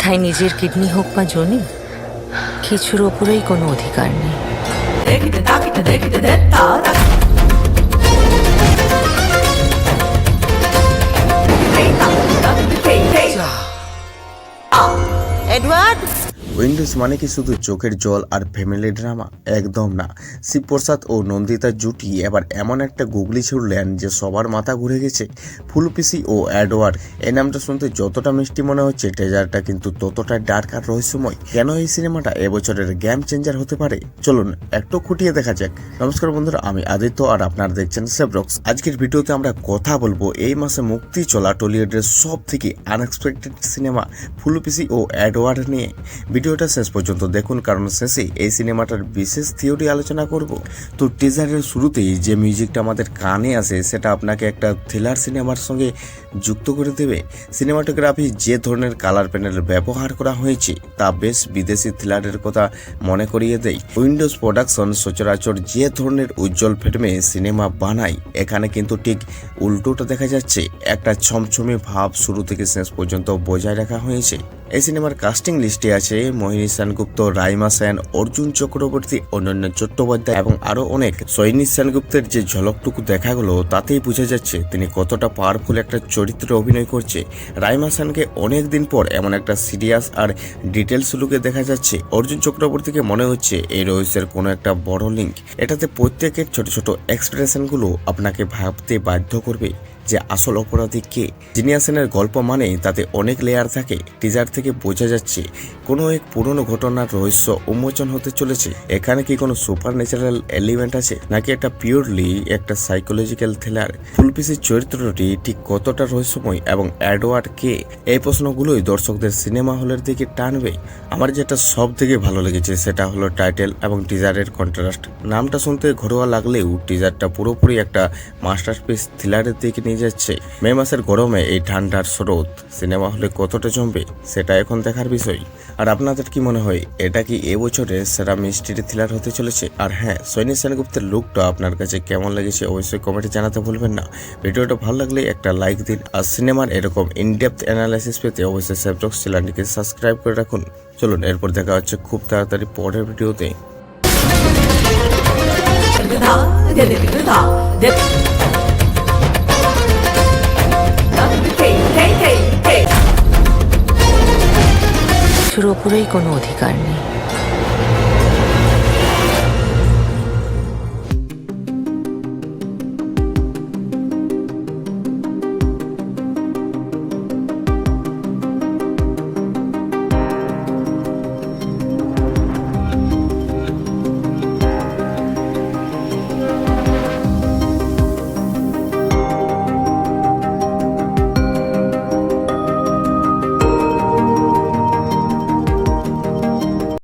তাই নিজের কিডনি হোক বা জনি, কিছুর ওপরেই কোনো অধিকার নেই। এডওয়ার্ড, উইন্ডোজ মানে কি শুধু চোখের জল আর ফ্যামিলি ড্রামা? একদম না। শিবপ্রসাদ ও নন্দিতার জুটি এবার এমন একটা গুগলি ছুড়লেন যে সবার মাথা ঘুরে গেছে। ফুলপিসি ও এডওয়ার্ড, এই নামটা শুনতে যতটা মিষ্টি মনে হচ্ছে, ট্রেজারটা কিন্তু ততটা ডার্ক আর রহস্যময়। কেন এই সিনেমাটা এবছরের গেম চেঞ্জার হতে পারে, চলুন একটু খুঁটিয়ে দেখা যাক। নমস্কার বন্ধুরা, আমি আদিত্য আর আপনারা দেখছেন সেভরক্স। আজকের ভিডিওতে আমরা কথা বলবো এই মাসে মুক্তি চলা টলিউডের সব থেকে আনএক্সপেক্টেড সিনেমা ফুলপিসি ও এডওয়ার্ড নিয়ে। ভিডিওটা শেষ পর্যন্ত দেখুন, কারণ শেষে এই সিনেমাটার বিশেষ থিওরি আলোচনা করব। তো টিজারের শুরুতেই যে মিউজিকটা আমাদের কানে আসে, সেটা আপনাকে একটা থ্রিলার সিনেমার সঙ্গে যুক্ত করে দেবে। সিনেমাটোগ্রাফি যে ধরনের কালার প্যানেল ব্যবহার করা হয়েছে তা বেশ বিদেশি থ্রিলারের কথা মনে করিয়ে দেয়। উইন্ডোজ প্রোডাকশন সচরাচর যে ধরনের উজ্জ্বল ফ্রেমে সিনেমা বানায়, এখানে কিন্তু ঠিক উল্টোটা দেখা যাচ্ছে। একটা ছমছমে ভাব শুরু থেকে শেষ পর্যন্ত বজায় রাখা হয়েছে। এই সিনেমার কাস্টিং লিস্টে আছে মোহিনী সেনগুপ্ত, রাইমা সেন, অর্জুন চক্রবর্তী, অনন্য চট্টোপাধ্যায় এবং আরো অনেক। সৈনী সেনগুপ্তের যে ঝলকটুকু দেখা গেল, তাতেই বোঝা যাচ্ছে তিনি কতটা পাওয়ারফুল একটা চরিত্রে অভিনয় করছে। রাইমা সেনকে অনেকদিন পর এমন একটা সিরিয়াস আর ডিটেলস লুকে দেখা যাচ্ছে। অর্জুন চক্রবর্তীকে মনে হচ্ছে এই রহস্যের কোনো একটা বড় লিঙ্ক। এটাতে প্রত্যেকের ছোট ছোট এক্সপ্রেশনগুলো আপনাকে ভাবতে বাধ্য করবে যে আসল অপরাধী কে। জিনিয়া সেনের গল্প মানে তাতে অনেক লেয়ার থাকে। টিজার থেকে বোঝা যাচ্ছে কোনো এক পুরনো ঘটনার রহস্য উন্মোচন হতে চলেছে। এখানে কি কোনো সুপার ন্যাচারাল এলিমেন্ট আছে, নাকি এটা পিওরলি একটা সাইকোলজিক্যাল থ্রিলার? ফুলপিসির চরিত্রটি ঠিক কতটা রহস্যময় এবং এডওয়ার্ড কে, এই প্রশ্নগুলোই দর্শকদের সিনেমা হলের দিকে টানবে। আমার যেটা সব থেকে ভালো লেগেছে সেটা হলো টাইটেল এবং টিজারের কন্ট্রাস্ট। নামটা শুনতে ঘরোয়া লাগলেও টিজারটা পুরোপুরি একটা মাস্টারপিস থ্রিলারের দিকে নিয়ে যাচ্ছে। মে মাসের গরমে এই ঠান্ডার স্রোত সিনেমা হলে কতটা জমবে, সেটা এখন দেখার বিষয়। আর আপনাদের কি মনে হয়, এটা কি এবছরের সেরা মিস্ট্রি থ্রিলার হতে চলেছে? আর হ্যাঁ, সৈনী সেনগুপ্তের লুকটা আপনার কাছে কেমন লেগেছে অবশ্যই কমেন্টে জানাতে ভুলবেন না। ভিডিওটা ভালো লাগলে একটা লাইক দিন, আর সিনেমার এরকম ইনডেপথ অ্যানালাইসিস পেতে অবশ্যই সেভরক্স চ্যানেলটিকে সাবস্ক্রাইব করে রাখুন। চলুন এরপর দেখা হচ্ছে খুব তাড়াতাড়ি পরের ভিডিওতে। কিছুর ওপরেই কোনো অধিকার নেই।